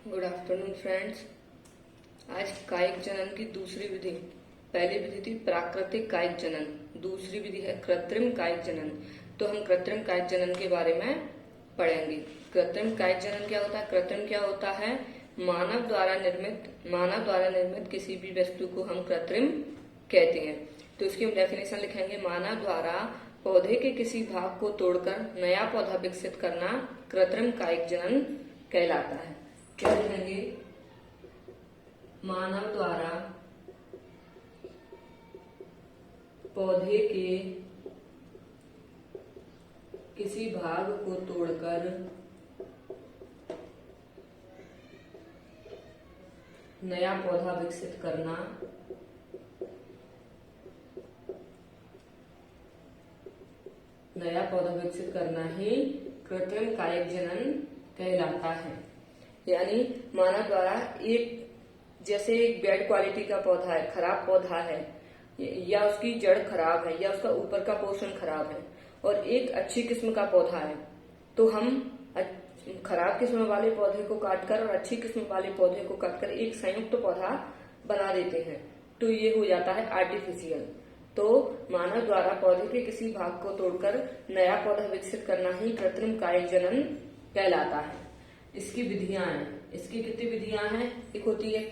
Good afternoon friends. आज कायिक जनन की दूसरी विधि, पहली विधि थी प्राकृतिक कायिक जनन, दूसरी विधि है कृत्रिम कायिक जनन। तो हम कृत्रिम कायिक जनन के बारे में पढ़ेंगे। कृत्रिम कायिक जनन क्या होता है? कृत्रिम क्या होता है? मानव द्वारा निर्मित किसी भी वस्तु को हम कृत्रिम कहते हैं। तो इसकी हम डेफिनेशन लिखेंगे। मानव द्वारा पौधे के किसी भाग को तोड़कर नया पौधा विकसित करना कृत्रिम कायिक जनन कहलाता है। क्या लिखेंगे? मानव द्वारा पौधे के किसी भाग को तोड़कर नया पौधा विकसित करना ही कृत्रिम कायिक जनन कहलाता है। यानी मानव द्वारा जैसे एक बैड क्वालिटी का पौधा है, खराब पौधा है, या उसकी जड़ खराब है, या उसका ऊपर का पोर्शन खराब है, और एक अच्छी किस्म का पौधा है, तो हम खराब किस्म वाले पौधे को काटकर और अच्छी किस्म वाले पौधे को काटकर एक संयुक्त पौधा बना देते हैं। तो ये हो जाता है आर्टिफिशियल। तो मानव द्वारा पौधे के किसी भाग को तोड़कर नया पौधा विकसित करना ही कृत्रिम कायिक जनन कहलाता है। इसकी विधियां हैं। इसकी कितनी विधियां हैं? एक होती है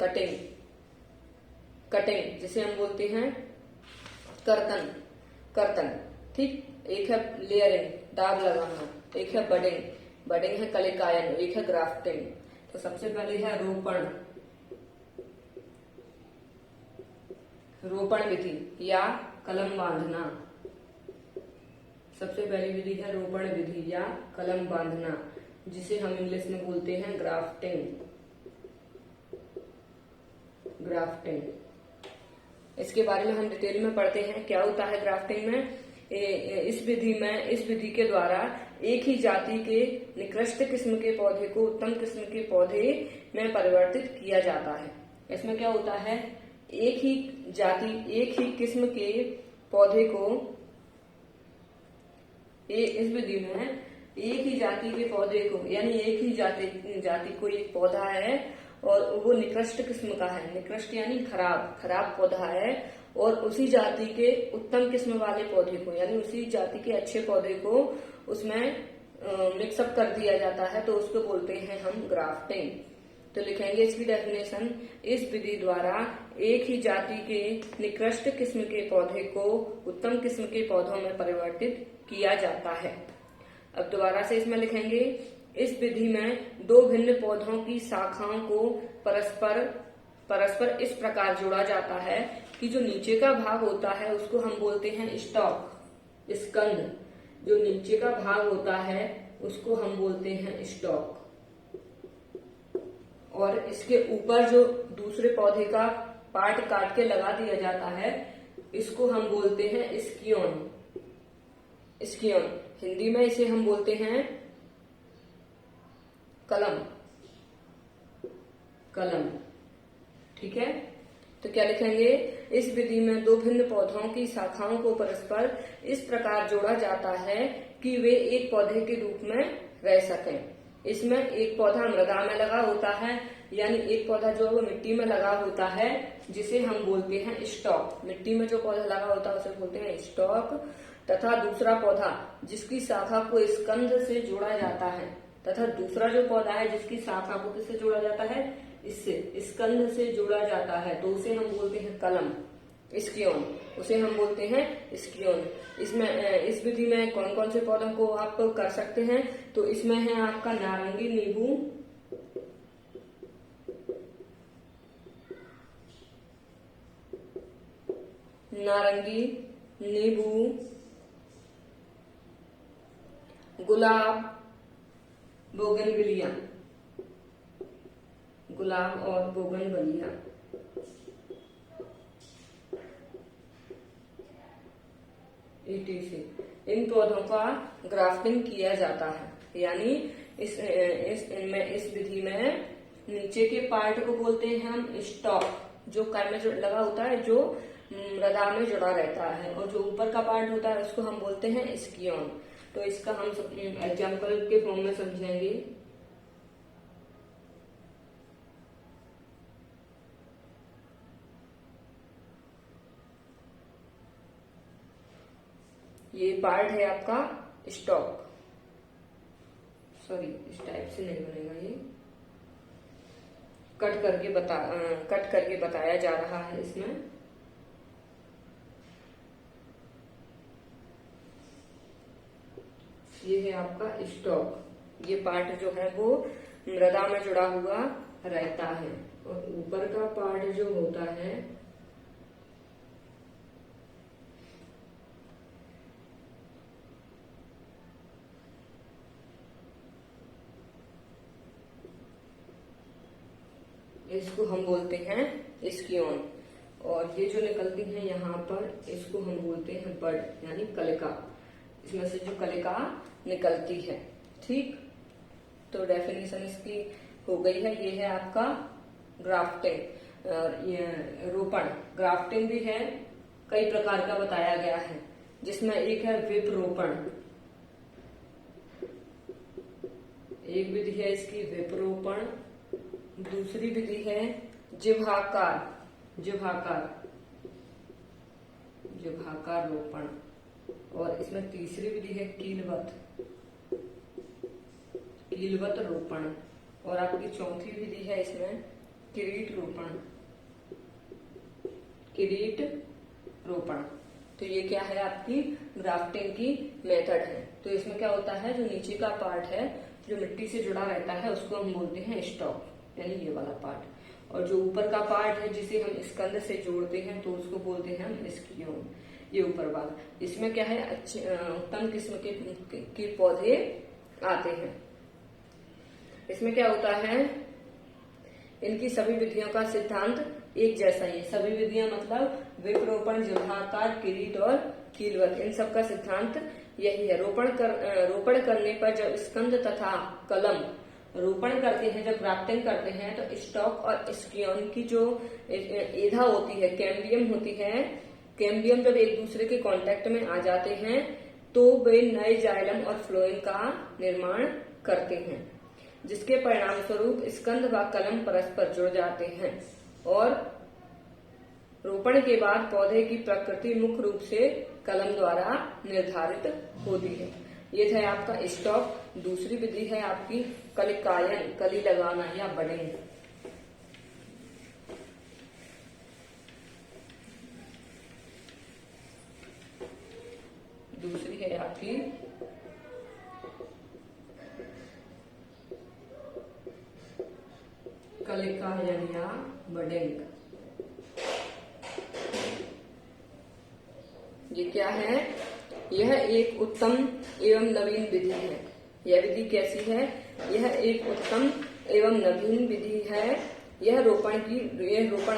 कटिंग जिसे हम बोलते हैं कर्तन, ठीक। एक है लेयरिंग, दाग लगाना। एक है बडिंग है कलिकायन। एक है ग्राफ्टिंग। तो सबसे पहले है रोपण विधि या कलम बांधना। सबसे पहली विधि है रोपण विधि या कलम बांधना, जिसे हम इंग्लिश में बोलते हैं ग्राफ्टिंग। इसके बारे में हम डिटेल में पढ़ते हैं। क्या होता है ग्राफ्टिंग में? इस विधि के द्वारा एक ही जाति के निकृष्ट किस्म के पौधे को उत्तम किस्म के पौधे में परिवर्तित किया जाता है। इसमें क्या होता है? एक ही किस्म के पौधे को इस विधि में एक ही जाति के पौधे को, यानी एक ही जाति को एक पौधा है और वो निकृष्ट किस्म का है। निकृष्ट यानी खराब पौधा है, और उसी जाति के उत्तम किस्म वाले पौधे को, यानी उसी जाति के अच्छे पौधे को उसमें मिक्सअप कर दिया जाता है। तो उसको बोलते हैं हम ग्राफ्टिंग। तो लिखेंगे इसकी डेफिनेशन। इस विधि द्वारा एक ही जाति के निकृष्ट किस्म के पौधे को उत्तम किस्म के पौधों में परिवर्तित किया जाता है। अब दोबारा से इसमें लिखेंगे। इस विधि में दो भिन्न पौधों की शाखाओं को परस्पर इस प्रकार जोड़ा जाता है कि जो नीचे का भाग होता है उसको हम बोलते हैं स्कंद। जो नीचे का भाग होता है उसको हम बोलते हैं स्टॉक, और इसके ऊपर जो दूसरे पौधे का पार्ट काट के लगा दिया जाता है इसको हम बोलते हैं स्कियोन। हिंदी में इसे हम बोलते हैं कलम, ठीक है। तो क्या लिखेंगे? इस विधि में दो भिन्न पौधों की शाखाओं को परस्पर इस प्रकार जोड़ा जाता है कि वे एक पौधे के रूप में रह सकें। इसमें एक पौधा मृदा में लगा होता है, यानी एक पौधा जो वो मिट्टी में लगा होता है, जिसे हम बोलते हैं स्टॉक। मिट्टी में जो पौधा लगा होता है उसे बोलते हैं स्टॉक। तथा दूसरा पौधा जिसकी शाखा को स्कंद से जोड़ा जाता है, तथा दूसरा जो पौधा है जिसकी शाखा को किससे जोड़ा जाता है? इससे, स्कंद से जोड़ा जाता है, तो उसे हम बोलते हैं स्कियोन। उसे हम बोलते हैं स्कियोन। इसमें इस विधि में कौन कौन से पौधों को आप कर सकते हैं? तो इसमें है आपका नारंगी नींबू, गुलाब और बोगनविलिया। इन पौधों का ग्राफ्टिंग किया जाता है। यानी इस विधि में नीचे के पार्ट को बोलते हैं हम स्टॉक, जो काय में जो लगा होता है, जो मृदा में जुड़ा रहता है, और जो ऊपर का पार्ट होता है उसको हम बोलते हैं स्कियोन। तो इसका हम एग्जाम्पल के फॉर्म में समझेंगे। ये पार्ट है आपका स्टॉक। सॉरी, इस टाइप से नहीं बनेगा, ये कट करके बताया जा रहा है इसमें। ये है आपका स्टॉक। ये पार्ट जो है वो मृदा में जुड़ा हुआ रहता है, और ऊपर का पार्ट जो होता है इसको हम बोलते हैं स्कियोन, और ये जो निकलती है यहाँ पर इसको हम बोलते हैं बड, यानी कलिका। इसमें से जो कलिका निकलती है। ठीक, तो डेफिनेशन इसकी हो गई है। ये है आपका ग्राफ्टिंग, और ये रोपण। ग्राफ्टिंग भी है, कई प्रकार का बताया गया है, जिसमें एक है विप रोपण। एक विधि है इसकी विप रोपण, दूसरी विधि है जिह्वाकार रोपण, और इसमें तीसरी विधि है कीलवत रोपण, और आपकी चौथी विधि है इसमें किरीट रोपण। तो ये क्या है, आपकी ग्राफ्टिंग की मेथड है। तो इसमें क्या होता है, जो नीचे का पार्ट है जो मिट्टी से जुड़ा रहता है उसको हम बोलते हैं स्टॉक, यानी ये वाला पार्ट, और जो ऊपर का पार्ट है जिसे हम स्कंद से जोड़ते हैं तो उसको बोलते हैं हम स्कियोन, ये ऊपर वाला। इसमें क्या है, अच्छे उत्तम किस्म के पौधे आते हैं। इसमें क्या होता है, इनकी सभी विधियों का सिद्धांत एक जैसा ही है। सभी विधियां मतलब विपरोपण, जिह्वाकार, किरीट और कीलवत, इन सब का सिद्धांत यही है। रोपण करने पर जब स्कंद तथा कलम रोपण करते हैं, जब ग्राफ्टिंग करते हैं, तो स्टॉक और स्कियोन की जो एधा होती है, कैम्बियम होती है, कैम्बियम जब एक दूसरे के कांटेक्ट में आ जाते हैं तो वे नए जाइलम और फ्लोएम का निर्माण करते हैं, जिसके परिणाम स्वरूप स्कंद व कलम परस्पर जुड़ जाते हैं, और रोपण के बाद पौधे की प्रकृति मुख्य रूप से कलम द्वारा निर्धारित होती है। ये था आपका स्टॉक। दूसरी विधि है आपकी कलिकायन, कली लगाना या बडिंग। दूसरी है आपकी कलिकायन या बडिंग। ये क्या है, यह एक उत्तम एवं नवीन विधि है। यह विधि कैसी है, यह एक उत्तम एवं नवीन विधि है। यह रोपण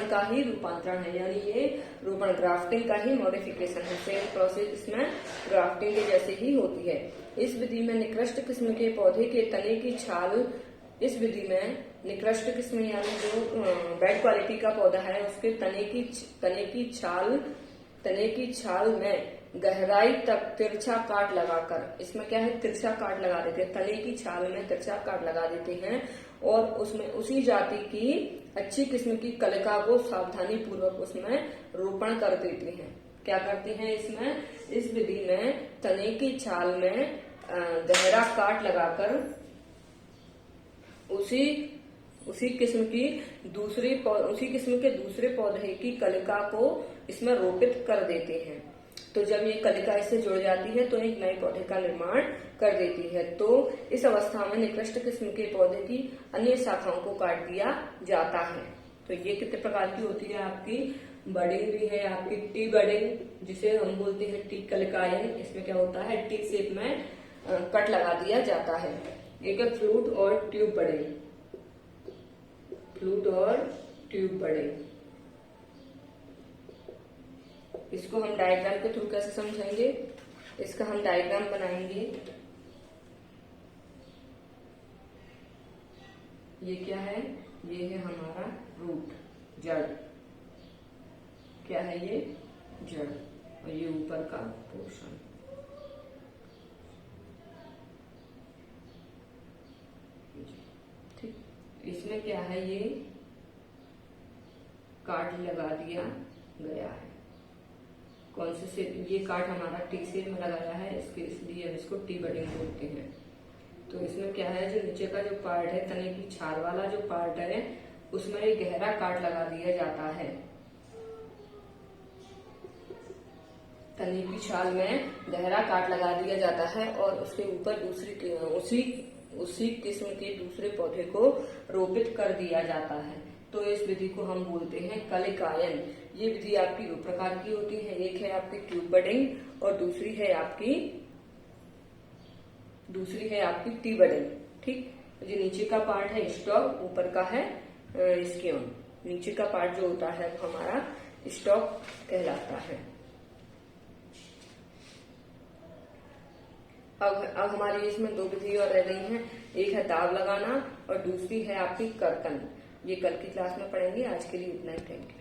का ही रूपांतरण है, यानी ये रोपण ग्राफ्टिंग का ही मॉडिफिकेशन है। सेम प्रोसेस इसमें ग्राफ्टिंग के जैसे ही होती है। इस विधि में निकृष्ट किस्म के पौधे के तने की छाल, इस विधि में निकृष्ट किस्म यानी जो बैड क्वालिटी का पौधा है उसके तने की छाल में गहराई तक तिरछा काट लगाकर, इसमें क्या है, तिरछा काट लगा देते हैं, तने की छाल में तिरछा काट लगा देते हैं, और उसमें उसी जाति की अच्छी किस्म की कलिका को सावधानी पूर्वक उसमें रोपण कर देते हैं। क्या करते हैं, इसमें इस विधि में तने की छाल में गहरा काट लगाकर उसी किस्म के दूसरे पौधे की कलिका को इसमें रोपित कर देते हैं। तो जब ये कलिका इससे जुड़ जाती है तो एक नए पौधे का निर्माण कर देती है। तो इस अवस्था में निकृष्ट किस्म के पौधे की अन्य शाखाओं को काट दिया जाता है। तो ये कितने प्रकार की होती है, आपकी बडिंग भी है, आपकी टी बडिंग जिसे हम बोलते हैं टी कलिकायन। इसमें क्या होता है, टी शेप में कट लगा दिया जाता है। एक है फ्लूट और ट्यूब बडिंग। इसको हम डायग्राम के थ्रू कैसे समझेंगे, इसका हम डायग्राम बनाएंगे। ये क्या है, ये है हमारा रूट, जड़। क्या है ये, जड़, और ये ऊपर का पोर्शन। ठीक, इसमें क्या है, ये काट लगा दिया गया है। कौन से शेप, ये काट हमारा टी शेप में लगाया है, इसलिए हम इसको टी बडिंग बोलते हैं। तो इसमें क्या है, जो नीचे का जो पार्ट है, तने की छाल वाला जो पार्ट है, उसमें एक गहरा काट लगा दिया जाता है। तने की छाल में गहरा काट लगा दिया जाता है और उसके ऊपर उसी किस्म के दूसरे पौधे को रोपित कर दिया जाता है। तो इस विधि को हम बोलते हैं कलिकायन। ये विधि आपकी दो प्रकार की होती है, एक है आपकी ट्यूब बडिंग और दूसरी है आपकी टी बडिंग। ठीक, जो नीचे का पार्ट है स्टॉक, ऊपर का है स्केम। नीचे का पार्ट जो होता है वो हमारा स्टॉक कहलाता है। अब हमारी इसमें दो विधि और रह गई हैं, एक है दाव लगाना और दूसरी है आपकी कर्तन। ये कल की क्लास में पढ़ेंगे। आज के लिए इतना ही, थैंक यू।